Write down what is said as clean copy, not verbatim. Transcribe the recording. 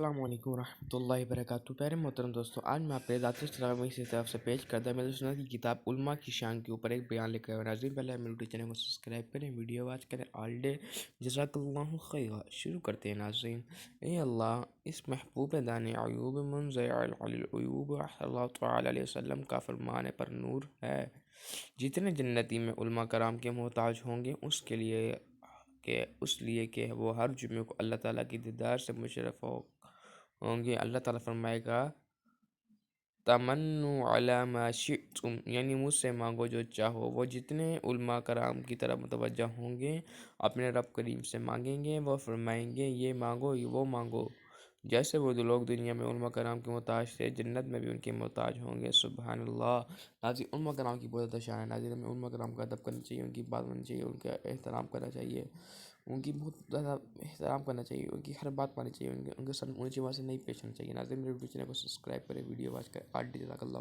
السلام علیکم ورحمۃ اللہ وبرکاتہ۔ پیارے محترم دوستوں، آج میں آپ کے ذاتی اسلامی کی طرف سے پیش کردہ میری سنت کی کتاب علماء کی شان کے اوپر ایک بیان لے کر ناظرین، پہلے میرے یوٹیوب چینل کو سبسکرائب کریں، ویڈیو واچ کریں، آل ڈے جزاک اللہ خیرا۔ شروع کرتے ہیں ناظرین۔ اے اللہ، اس محبوب دان عیوب منزع العیوب صلی اللہ تعالیٰ علیہ وسلم کا فرمان پر نور ہے۔ جتنے جنتی میں علماء کرام کے محتاج ہوں گے اس لیے کہ وہ ہر جمعے کو اللہ تعالیٰ کی دیدار سے مشرف ہوں گے۔ اللہ تعالیٰ فرمائے گا تمنوا علی ما شئتم، یعنی مجھ سے مانگو جو چاہو۔ وہ جتنے علماء کرام کی طرف متوجہ ہوں گے اپنے رب کریم سے مانگیں گے، وہ فرمائیں گے یہ مانگو وہ مانگو۔ جیسے وہ لوگ دنیا میں علماء کرام کے محتاج تھے، جنت میں بھی ان کے محتاج ہوں گے۔ سبحان اللہ۔ ناظرین، علماء کرام کی بہت شان ہے۔ ناظرین، ہمیں علماء کرام کا ادب کرنا چاہیے، ان کی بات ماننی چاہیے، ان کا احترام کرنا چاہیے، ان کی بہت زیادہ احترام کرنا چاہیے، ان کی ہر بات ماننی چاہیے، ان کے ساتھ اونچی آواز سے نہیں پیش آنا چاہیے۔ ناظرین، میرے یوٹیوب چینل کو سبسکرائب کریں، ویڈیو واچ کریں، آل ڈے جزاک اللہ۔